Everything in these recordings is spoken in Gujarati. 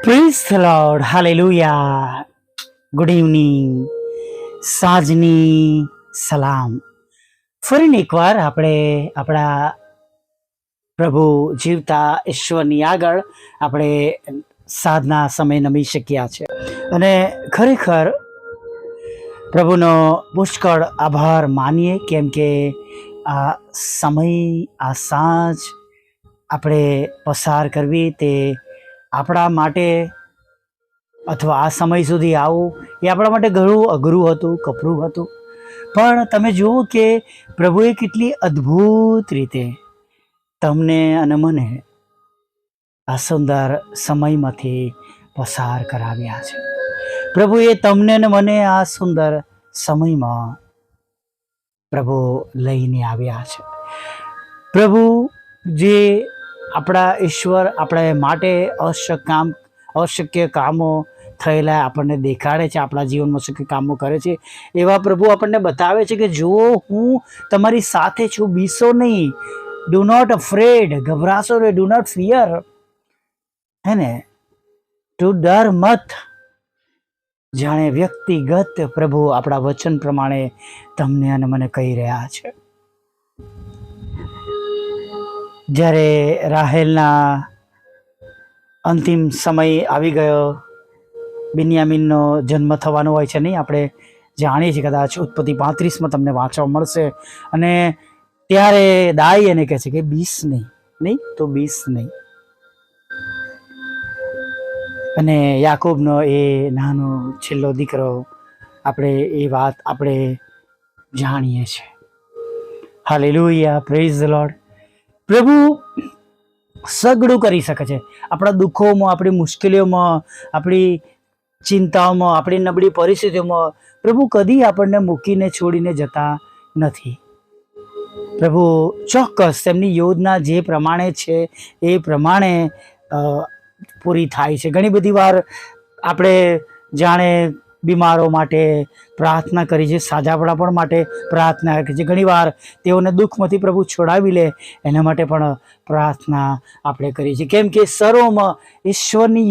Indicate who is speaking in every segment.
Speaker 1: Praise the lord, hallelujah. Good evening, સાંજની સલામ. ફરીને એકવાર આપણે આપણા પ્રભુ જીવતા ઈશ્વરની આગળ આપણે સાધના સમય નમી શક્યા છે અને ખરેખર પ્રભુનો પુષ્કળ આભાર માનીએ, કેમ કે આ સમય, આ સાંજ આપણે પસાર કરવી તે આપણા માટે અથવા આ સમય સુધી આવવું એ આપણા માટે ઘણું અઘરું હતું, કપરું હતું. પણ તમે જુઓ કે પ્રભુએ કેટલી અદ્ભુત રીતે તમને અને મને આ સુંદર સમયમાંથી પસાર કરાવ્યા છે. પ્રભુએ તમને અને મને આ સુંદર સમયમાં પ્રભુ લઈને આવ્યા છે. પ્રભુ જે આપણા ઈશ્વર આપણે માટે અશક્ય કામો થયેલા આપણને દેખાડે છે, આપણા જીવનમાં શક્ય કામો કરે છે, એવા પ્રભુ આપણને બતાવે છે કે જુઓ, હું તમારી સાથે છું, બીસો નહીં, ડુ નોટ અફ્રેડ, ગભરાશો નહીં, ડુ નોટ ફિયર, હે ને, તું ડર મત. જાણે વ્યક્તિગત પ્રભુ આપણા વચન પ્રમાણે તમને અને મને કહી રહ્યા છે. જ્યારે રાહેલના અંતિમ સમય આવી ગયો, બિન્યામીનનો જન્મ થવાનો હોય છે, નહીં આપણે જાણીએ છીએ, કદાચ ઉત્પત્તિ 35માં તમને વાંચવા મળશે. અને ત્યારે દાઈ એને કહે છે કે બીસ નહીં તો બીસ નહીં. અને યાકૂબનો એ નાનો છેલ્લો દીકરો, આપણે એ વાત આપણે જાણીએ છીએ. Hallelujah, praise the lord. પ્રભુ સગડું કરી શકે છે આપણા દુઃખોમાં, આપણી મુશ્કેલીઓમાં, આપણી ચિંતાઓમાં, આપણી નબળી પરિસ્થિતિઓમાં. પ્રભુ કદી આપણને મૂકીને છોડીને જતા નથી. પ્રભુ ચોક્કસ તેમની યોજના જે પ્રમાણે છે એ પ્રમાણે પૂરી થાય છે. ઘણી બધી વાર આપણે જાણે બીમારો માટે પ્રાર્થના કરી છે, સાજાપણા પણ માટે પ્રાર્થના કરી છે, ઘણી વાર તેઓને દુઃખમાંથી પ્રભુ છોડાવી લે એના માટે પણ પ્રાર્થના આપણે કરી છે. કેમ કે સર્વમાં ઈશ્વરની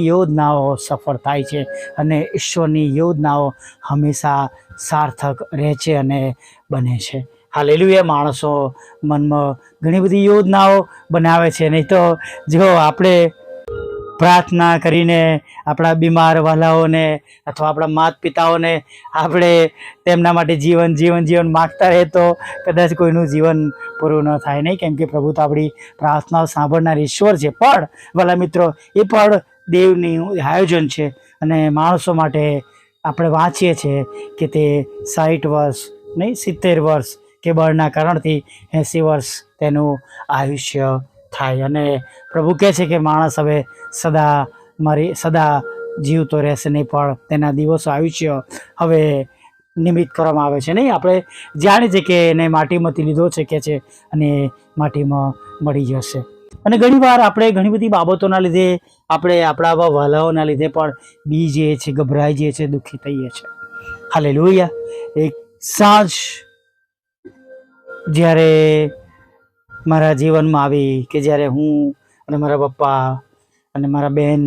Speaker 1: યોજનાઓ સફળ થાય છે અને ઈશ્વરની યોજનાઓ હંમેશા સાર્થક રહે છે અને બને છે. હાલેલુયા. માણસો મનમાં ઘણી બધી યોજનાઓ બનાવે છે, નહીં તો જો આપણે પ્રાર્થના કરીને આપણા બીમાર વાલાઓને અથવા આપણા માતા પિતાઓને આપણે તેમના માટે જીવન માગતા રહે તો કદાચ કોઈનું જીવન પૂરું ન થાય, નહીં. કેમ કે પ્રભુ તો આપણી પ્રાર્થનાઓ સાંભળનાર ઈશ્વર છે. પણ વાલા મિત્રો, એ પણ દેવનું આયોજન છે અને માણસો માટે આપણે વાંચીએ છીએ કે તે 60 વર્ષ નહીં, 70 વર્ષ કે બળના કારણથી 80 વર્ષ તેનું આયુષ્ય થાય. અને પ્રભુ કહે છે કે માણસ હવે સદા જીવતો રહેશે નહીં, પણ તેના દિવસો, આયુષ્ય હવે નિમિત્ત કરવામાં આવે છે, નહીં. આપણે જાણીએ છીએ કે એને માટીમાંથી લીધો છે કે છે અને માટીમાં મળી જશે. અને ઘણી વાર આપણે ઘણી બધી બાબતોના લીધે, આપણે આપણા આવા વહાલાઓના લીધે પણ બી જઈએ છીએ, ગભરાઈ જઈએ છીએ, દુઃખી થઈએ છીએ. હાલેલુયા. એક સાંજ જ્યારે મારા જીવનમાં આવી કે જ્યારે હું અને મારા પપ્પા અને મારા બહેન,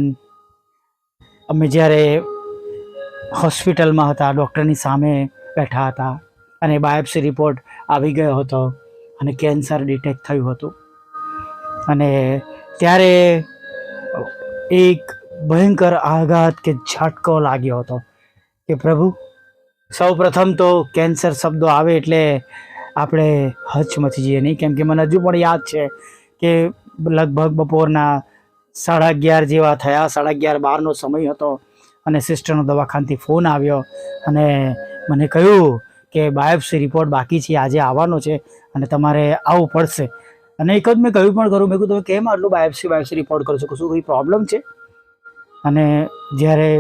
Speaker 1: અમે જ્યારે હોસ્પિટલમાં હતા, ડૉક્ટરની સામે બેઠા હતા અને બાયોપ્સી રિપોર્ટ આવી ગયો હતો અને કેન્સર ડિટેક્ટ થયું હતું. અને ત્યારે એક ભયંકર આઘાત કે ઝટકો લાગ્યો હતો કે પ્રભુ, સૌ પ્રથમ તો કેન્સર શબ્દો આવે એટલે આપણે હચમચી જઈએ, નહીં. કેમ કે મને હજુ પણ યાદ છે કે લગભગ બપોરના 11:30 જેવા થયા, 11:30-12નો સમય હતો અને સિસ્ટરનો દવાખાનાથી ફોન આવ્યો અને મને કહ્યું કે બાયોપ્સી રિપોર્ટ બાકી છે, આજે આવવાનો છે અને તમારે આવવું પડશે. અને એક જ મેં કહ્યું પણ ખરું, મેં કહ્યું તમે કેમ આટલું બાયોપ્સી રિપોર્ટ કરો છો, શું કોઈ પ્રોબ્લેમ છે? અને જ્યારે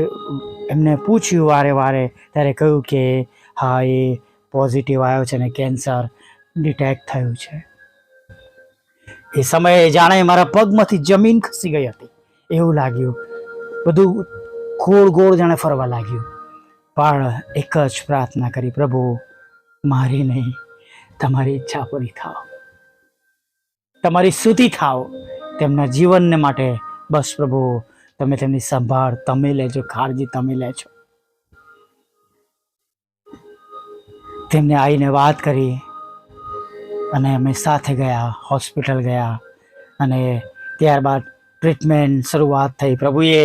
Speaker 1: એમને પૂછ્યું વારે ત્યારે કહ્યું કે હા, એ પોઝિટિવ આવ્યો છે અને કેન્સર ડિટેક્ટ થયું છે. એ સમયે જાણે મારા પગમાંથી જમીન ખસી ગઈ હતી એવું લાગ્યું. બધું ગોળ જાણે ફરવા લાગ્યું. પણ એક જ પ્રાર્થના કરી, પ્રભુ મારી નહીં, તમારી ઈચ્છા પૂરી થાવ, તમારી સ્તુતિ થાવ તેમના જીવનને માટે બસ પ્રભુ તમે તેમની સંભાળ તમે લેજો, કાળજી તમે લેજો. તેમને આવીને વાત કરી અને અમે સાથે ગયા, હોસ્પિટલ ગયા અને ત્યારબાદ ટ્રીટમેન્ટ શરૂઆત થઈ. પ્રભુએ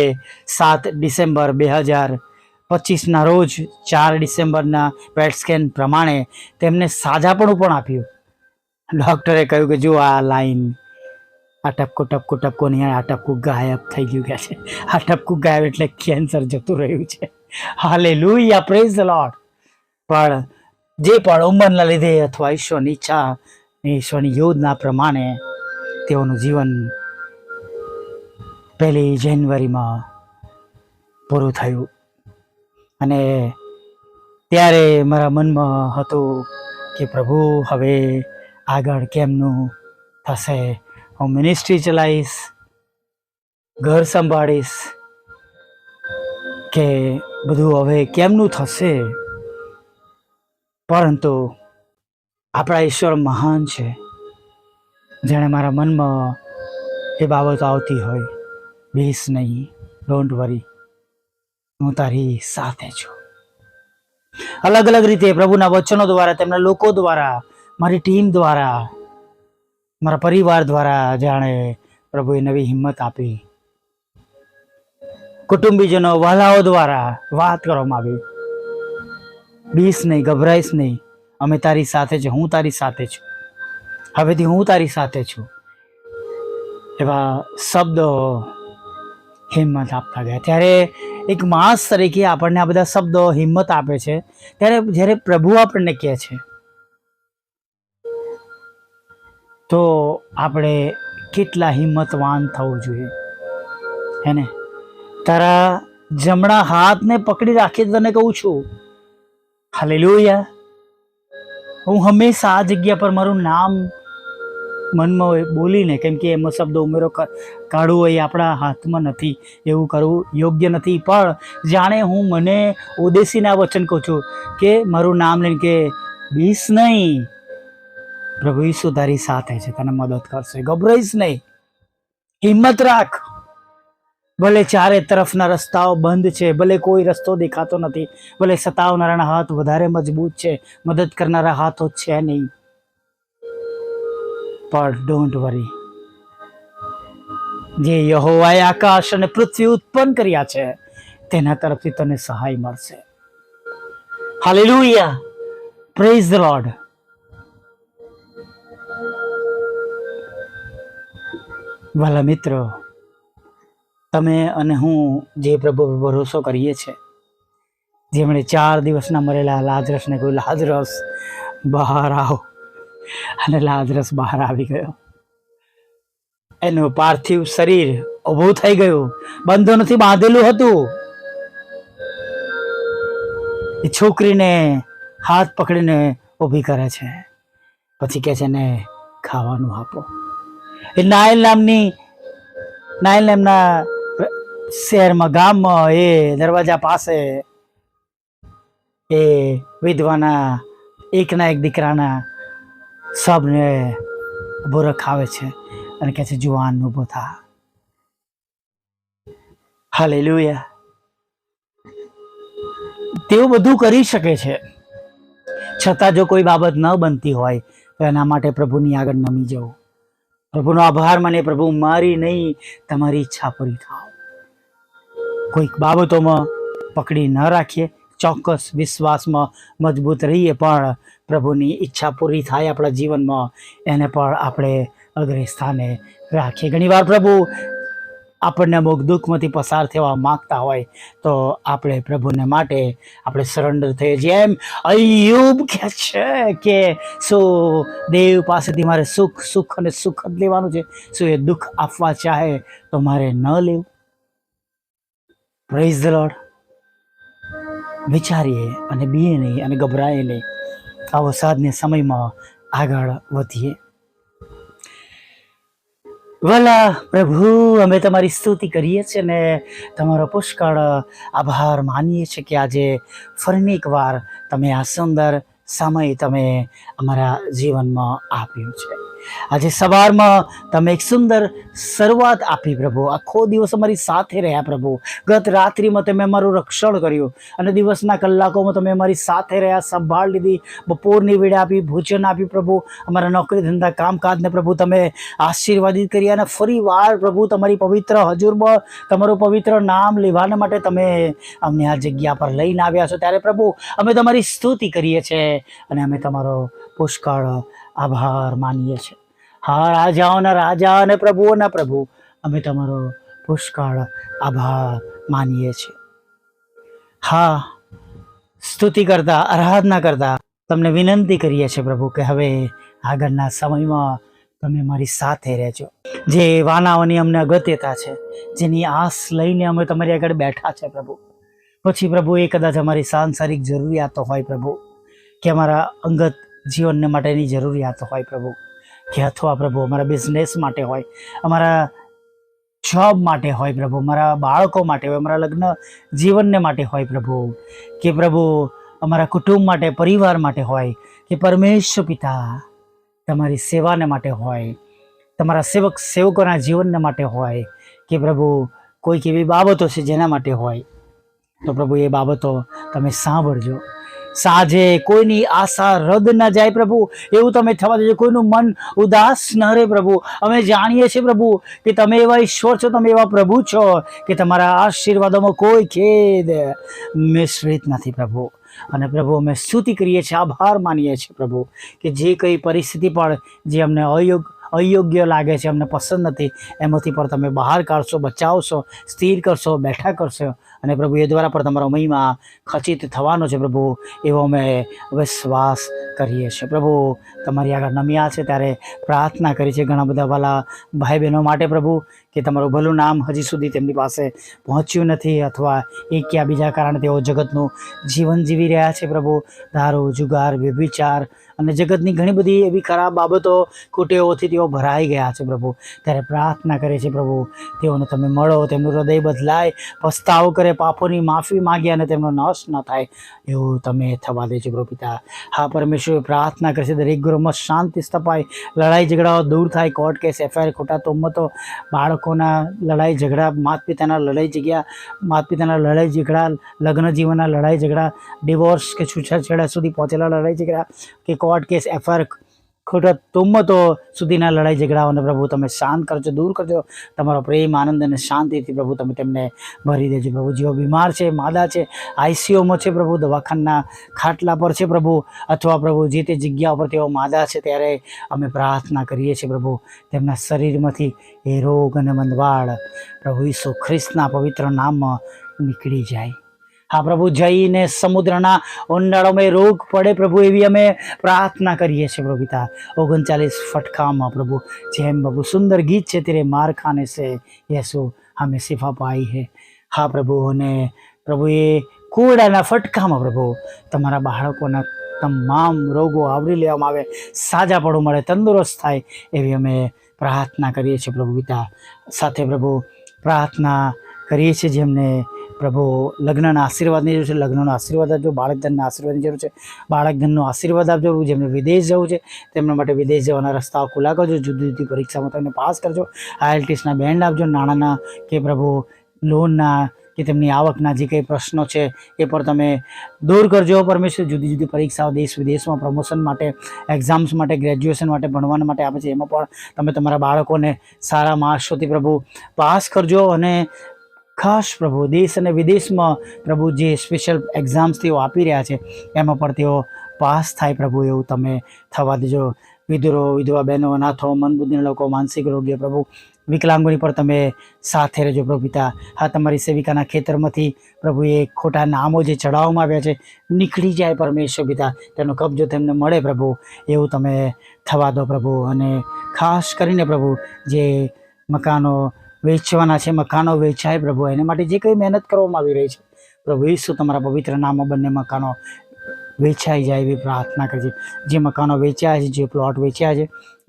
Speaker 1: 7 ડિસેમ્બર 2025ના રોજ 4 ડિસેમ્બરના પેટ સ્કેન પ્રમાણે તેમને સાજાપણું પણ આપ્યું. ડૉક્ટરે કહ્યું કે જો આ લાઈન, આ ટપકો નહીં, આ ટપકું ગાયબ થઈ ગયું કે છે. આ ટપકું ગાયબ એટલે કેન્સર જતું રહ્યું છે. Hallelujah, praise the lord. પણ જે પણ ઉંમરના લીધે અથવા ઈશ્વરની ઈચ્છા, ઈશ્વરની યોજના પ્રમાણે તેઓનું જીવન 1 જાન્યુઆરીમાં પૂરું થયું. અને ત્યારે મારા મનમાં હતું કે પ્રભુ હવે આગળ કેમનું થશે? હું મિનિસ્ટ્રી ચલાવીશ, ઘર સંભાળીશ કે બધું હવે કેમનું થશે? પરંતુ આપણા ઈશ્વર મહાન છે. જેણે મારા મનમાં એ બાબતો આવતી હોય, બીસ નહીં, ડોન્ટ વરી, હું તારી સાથે છું. અલગ અલગ રીતે પ્રભુના વચનો દ્વારા, તેમના લોકો દ્વારા, મારી ટીમ દ્વારા, મારા પરિવાર દ્વારા જાણે પ્રભુએ નવી હિંમત આપી. કુટુંબીજનો, વહાલાઓ દ્વારા વાત કરવામાં આવી, બીસ નહીં, ગભરાઈશ નહીં, અમે તારી સાથે છે, હું તારી સાથે છું, હવેથી હું તારી સાથે છું. એવા શબ્દો હિંમત આપતા ગયા. ત્યારે એક માણસ તરીકે આપણને આ બધા શબ્દો હિંમત આપે છે. ત્યારે જ્યારે પ્રભુ આપણને કહે છે તો આપણે કેટલા હિંમતવાન થવું જોઈએ, હે ને? તારા જમણા હાથને પકડી રાખી તને કહું છું, હાલેલુયા, હું હંમેશા આ જગ્યા પર મારું નામ મનમાં હોય બોલીને, કેમ કે એમાં શબ્દો ઉમેરો કાઢવો એ આપણા હાથમાં નથી, એવું કરવું યોગ્ય નથી. પણ જાણે હું મને ઉદ્દેશીને આ વચન કહું છું કે મારું નામ લઈને કે બીસ નહીં, પ્રભુ ઈસુ તારી સાથે છે, તને મદદ કરશે, ગભરાઈશ નહીં, હિંમત રાખ. ભલે ચારે તરફના રસ્તાઓ બંધ છે, ભલે કોઈ રસ્તો દેખાતો નથી, ભલે સતાવનારાના હાથ વધારે મજબૂત છે, મદદ કરનારા હાથો છે નહીં, પણ ડોન્ટ વરી. જે યહોવાએ આકાશ અને પૃથ્વી ઉત્પન્ન કર્યા છે તેના તરફથી તને સહાય મળશે. Hallelujah, praise the lord. વાલા મિત્રો, તમે અને હું જે પ્રભુ પર ભરોસો કરીએ છીએ, જેમણે 4 દિવસના મરેલા લાજરસને કહ્યું, લાજરસ બહાર આવ, અને લાજરસ બહાર આવી ગયો. એનું પાર્થિવ શરીર ઊભું થઈ ગયું, બંધોનથી બાંધેલું હતું. એ છોકરીને હાથ પકડીને ઊભી કરે છે, પછી કહે છે ને ખાવાનું આપો. એ નાયલ નામના શહેરમાં, ગામમાં, એ દરવાજા પાસે એ વિધવાના એકના એક દીકરાના સબને ઊભો રખાવે છે અને કહે છે જુવાન ઊભો થા. હાલેલુયા. તેઓ બધું કરી શકે છે, છતાં જો કોઈ બાબત ન બનતી હોય તો એના માટે પ્રભુની આગળ નમી જવું, પ્રભુનો આભાર માને, પ્રભુ મારી નહીં તમારી ઈચ્છા પૂરી થાવ. કોઈક બાબતોમાં પકડી ન રાખીએ, ચોક્કસ વિશ્વાસમાં મજબૂત રહીએ, પણ પ્રભુની ઈચ્છા પૂરી થાય આપણા જીવનમાં એને પણ આપણે અગ્રે સ્થાને રાખીએ. ઘણીવાર પ્રભુ આપણને અમુક દુઃખમાંથી પસાર થવા માગતા હોય તો આપણે પ્રભુને માટે આપણે સરેન્ડર થઈએ. જેમ અય્યુબ કહે છે કે શું દેવ પાસેથી મારે સુખ અને સુખ જ લેવાનું છે? શું એ દુઃખ આપવા ચાહે તો મારે ન લેવું? Praise the lord. વિચારીએ અને બીએ નહીં અને ગભરાઈએ નહીં, આવો સાધન્ય સમયમાં આગળ વધીએ. વાલા પ્રભુ, અમે તમારી સ્તુતિ કરીએ છીએ ને તમારો પુષ્કળ આભાર માનીએ છીએ કે આજે ફરીને એકવાર તમે આ સુંદર સમય તમે અમારા જીવનમાં આપ્યો છે. આજે સવારમાં તમે એક સુંદર શરૂઆત આપી પ્રભુ. આખો દિવસ અમારી સાથે રહ્યા પ્રભુ. ગત રાત્રિમાં તમે અમારું રક્ષણ કર્યું અને દિવસના કલાકોમાં તમે અમારી સાથે રહ્યા, સંભાળ લીધી, બપોરની વેળે આપી, ભોજન આપ્યું પ્રભુ. અમારા નોકરી ધંધા કામકાજને પ્રભુ તમે આશીર્વાદિત કરી અને ફરી વાર પ્રભુ તમારી પવિત્ર હજુરમાં તમારું પવિત્ર નામ લેવાને માટે તમે અમને આ જગ્યા પર લઈને આવ્યા છો. ત્યારે પ્રભુ અમે તમારી સ્તુતિ કરીએ છીએ અને અમે તમારો પુષ્કળ આભાર માનીએ છીએ. હા, રાજાઓના રાજા અને પ્રભુઓના પ્રભુ, અમે તમારો પુષ્કળ આભાર માનીએ છીએ. હા, સ્તુતિ કરતા, આરાધના કરતા તમને વિનંતી કરીએ છીએ પ્રભુ કે હવે આગળના સમયમાં તમે મારી સાથે રહેજો. જે વાનાઓની અમને અગત્યતા છે, જેની આસ લઈને અમે તમારી આગળ બેઠા છે પ્રભુ, પછી પ્રભુ એ કદાચ અમારી સાંસારિક જરૂરિયાતો હોય પ્રભુ, કે અમારા અંગત જીવનને માટેની જરૂરિયાતો હોય પ્રભુ, કે અથવા પ્રભુ અમારા બિઝનેસ માટે હોય, અમારા જોબ માટે હોય પ્રભુ, અમારા બાળકો માટે હોય, અમારા લગ્ન જીવનને માટે હોય પ્રભુ, કે પ્રભુ અમારા કુટુંબ માટે, પરિવાર માટે હોય, કે પરમેશ્વર પિતા તમારી સેવાને માટે હોય, તમારા સેવકોના જીવનને માટે હોય, કે પ્રભુ કોઈક એવી બાબતો છે જેના માટે હોય, તો પ્રભુ એ બાબતો તમે સાંભળજો. સાંજે કોઈની આશા રદ ન જાય પ્રભુ, એવું તમે થવા દેજો. કોઈનું મન ઉદાસ ન રહે પ્રભુ. અમે જાણીએ છીએ પ્રભુ કે તમે એવા ઈશ્વર છો, તમે એવા પ્રભુ છો કે તમારા આશીર્વાદોમાં કોઈ ખેદ મિશ્રિત નથી પ્રભુ. અને પ્રભુ અમે સ્તુતિ કરીએ છીએ, આભાર માનીએ છીએ પ્રભુ કે જે કઈ પરિસ્થિતિ પણ જે અમને અયોગ્ય લાગે છે, અમને પસંદ નથી, એમાંથી પણ તમે બહાર કાઢશો, બચાવશો, સ્થિર કરશો, બેઠા કરશો અને પ્રભુ એ દ્વારા પણ તમારો મહિમા ખચિત થવાનો છે પ્રભુ, એવો અમે વિશ્વાસ કરીએ છીએ. પ્રભુ તમારી આગળ નમ્યા છે ત્યારે પ્રાર્થના કરી છે ઘણા બધા વાલા ભાઈ બહેનો માટે પ્રભુ, કે તમારું ભલું નામ હજી સુધી તેમની પાસે પહોંચ્યું નથી, અથવા એક કે બીજા કારણે તેઓ જગતનું જીવન જીવી રહ્યા છે પ્રભુ. દારૂ, જુગાર, વ્યભિચાર અને જગતની ઘણી બધી એવી ખરાબ બાબતો, કુટેવોથી તેઓ ભરાઈ ગયા છે પ્રભુ. ત્યારે પ્રાર્થના કરે છે પ્રભુ, તેઓને તમે મળો, તેમનું હૃદય બદલાય, પસ્તાવો કરે, પાપોની માફી માગે અને તેમનો નાશ ન થાય એવું તમે થવા દેજો પ્રભુ પિતા. હા પરમેશ્વર, પ્રાર્થના કરે છે દરેક ઘરોમાં શાંતિ સ્થપાય, લડાઈ ઝઘડાઓ દૂર થાય, કોર્ટ કેસ, એફઆઈઆર, ખોટા તોમતો, બાળકોના લડાઈ ઝઘડા, માતા પિતાના લડાઈ ઝઘડા, લગ્ન જીવનના લડાઈ ઝઘડા, ડિવોર્સ કે છૂટાછેડા સુધી પહોંચેલા લડાઈ ઝઘડા, કે કોર્ટ કેસ, એફઆઈઆર, ખોટા તોમતો સુધીના લડાઈ ઝઘડાઓને પ્રભુ તમે શાંત કરજો, દૂર કરજો. તમારો પ્રેમ, આનંદ અને શાંતિથી પ્રભુ તમે તેમને ભરી દેજો પ્રભુ. જેઓ બીમાર છે, માદા છે, આઈસીયુમાં છે પ્રભુ, દવાખાના ખાટલા પર છે પ્રભુ, અથવા પ્રભુ જે તે જગ્યા ઉપર તેઓ માદા છે, ત્યારે અમે પ્રાર્થના કરીએ છીએ પ્રભુ તેમના શરીરમાંથી એ રોગ અને મંદવાડ પ્રભુ ઈસુ ખ્રિસ્તના પવિત્ર નામમાં નીકળી જાય. હા પ્રભુ, જઈને સમુદ્રના ઊંડાણોમાં રોગ પડે પ્રભુ, એવી અમે પ્રાર્થના કરીએ છીએ પ્રભુ પિતા. 39 ફટકામાં પ્રભુ, જેમ પ્રભુ સુંદર ગીત છે, તેરે માર ખાને સે યીશુ હમે શિફા પાઈ હે. હા પ્રભુ, અને પ્રભુ એ કુરડાના ફટકામાં પ્રભુ તમારા બાળકોના તમામ રોગો આવરી લેવામાં આવે, સાજાપણું મળે, તંદુરસ્ત થાય એવી અમે પ્રાર્થના કરીએ છીએ પ્રભુ પિતા. સાથે પ્રભુ પ્રાર્થના કરીએ છીએ જેમને પ્રભુ લગ્નના આશીર્વાદની જરૂર છે, લગ્નનો આશીર્વાદ આપજો. બાળકધનના આશીર્વાદની જરૂર છે, બાળકધનનો આશીર્વાદ આપજો. જેમને વિદેશ જવું છે તેમના માટે વિદેશ જવાના રસ્તાઓ ખુલ્લા કરજો. જુદી જુદી પરીક્ષામાં તમને પાસ કરજો. IELTSના બેન્ડ આપજો. નાણાંના કે પ્રભુ લોનના કે તેમની આવકના જે કંઈ પ્રશ્નો છે એ પણ તમે દૂર કરજો પરમેશ્વર. જુદી જુદી પરીક્ષાઓ દેશ વિદેશમાં પ્રમોશન માટે, એક્ઝામ્સ માટે, ગ્રેજ્યુએશન માટે, ભણવા માટે આપે છે, એમાં પણ તમે તમારા બાળકોને સારા માર્ક્સોથી પ્રભુ પાસ કરજો. અને ખાસ પ્રભુ દેશ અને વિદેશમાં પ્રભુ જે સ્પેશિયલ એક્ઝામ્સ તેઓ આપી રહ્યા છે એમાં પણ તેઓ પાસ થાય પ્રભુ, એવું તમે થવા દેજો. વિધવા બહેનો, અનાથો, મંદબુદ્ધિના લોકો, માનસિક રોગીઓ પ્રભુ, વિકલાંગોની પણ તમે સાથે રહેજો પ્રભુ પિતા. હા, તમારી સેવિકાના ખેતરમાંથી પ્રભુ એ ખોટા નામો જે ચડાવવામાં આવ્યા છે નીકળી જાય પરમેશ્વર પિતા, તેનો કબજો તેમને મળે પ્રભુ, એવું તમે થવા દો પ્રભુ. અને ખાસ કરીને પ્રભુ જે મકાનો વેચવાના છે, મકાનો વેચાય પ્રભુ, એના માટે જે કંઈ મહેનત કરવામાં આવી રહી છે પ્રભુ ઈસુ તમારા પવિત્ર નામમાં બંને મકાનો વેચાઈ જાય એવી પ્રાર્થના કરી છે. જે મકાનો વેચ્યા છે, જે પ્લોટ વેચ્યા છે,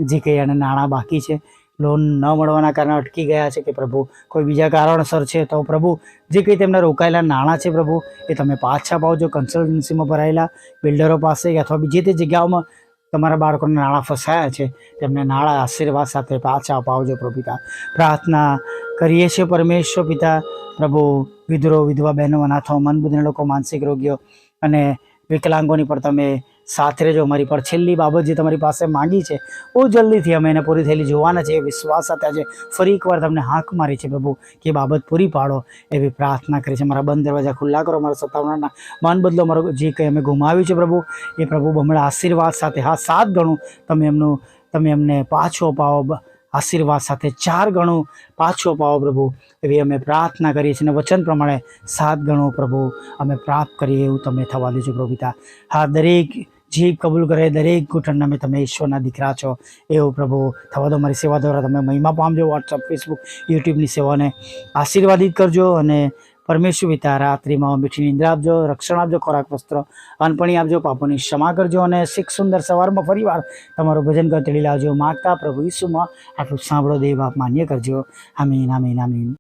Speaker 1: જે કંઈ એને નાણાં બાકી છે, લોન ન મળવાના કારણે અટકી ગયા છે, કે પ્રભુ કોઈ બીજા કારણસર છે, તો પ્રભુ જે કંઈ તેમના રોકાયેલા નાણાં છે પ્રભુ એ તમે પાછા પાવજો. કન્સલ્ટન્સીમાં ભરાયેલા બિલ્ડરો પાસે અથવા બીજી તે જગ્યાઓમાં તમારા બાળકોને નાણાં ફસાયા છે તેમને નાણાં આશીર્વાદ સાથે પાછા અપાવજો પ્રભુ પિતા. પ્રાર્થના કરીએ છીએ પરમેશ્વર પિતા. પ્રભુ વિધુરો વિધવા બહેનો, અનાથો, મનબુદ્ધિના લોકો, માનસિક રોગીઓ અને વિકલાંગોની પર તમે સાથે રહેજો. અમારી પર છેલ્લી બાબત જે તમારી પાસે માંગી છે બહુ જલ્દીથી અમે એને પૂરી થયેલી જોવાના છે એ વિશ્વાસ સાથે આજે ફરી એકવાર તમને હાંક મારી છે પ્રભુ કે એ બાબત પૂરી પાડો એવી પ્રાર્થના કરી છે. મારા બંધ દરવાજા ખુલ્લા કરો, મારા સત્તાવનારના મન બદલો. મારું જે કંઈ અમે ગુમાવ્યું છે પ્રભુ એ પ્રભુ બમણા આશીર્વાદ સાથે 7 ગણું તમે એમને પાછો અપાવો. આશીર્વાદ સાથે 4 ગણું પાછો અપાવો પ્રભુ એવી અમે પ્રાર્થના કરીએ છીએ. અને વચન પ્રમાણે 7 ગણું પ્રભુ અમે પ્રાપ્ત કરીએ એવું તમે થવા દેજો પ્રભુ પિતા. હા, દરેક જીભ કબૂલ કરે, દરેક ઘૂંટણના મેં તમે ઈશ્વરના દીકરા છો એવું પ્રભુ થવા દો. મારી સેવા દ્વારા તમે મહિમા પામજો. વોટ્સઅપ, ફેસબુક, યુટ્યુબની સેવાને આશીર્વાદિત કરજો. અને પરમેશ્વર પિતા રાત્રિમાં મીઠી નિંદ્રા આપજો, રક્ષણ આપજો, ખોરાક વસ્ત્ર અનપણી આપજો, પાપોની ક્ષમા કરજો અને સુંદર સવારમાં ફરીવાર તમારું ભજન કરી તેડી લાવજો. માગતા પ્રભુ ઈસુમાં આટલું સાંભળો, દેવ બાપ માન્ય કરજો. આમીન, આમીન, આમીન.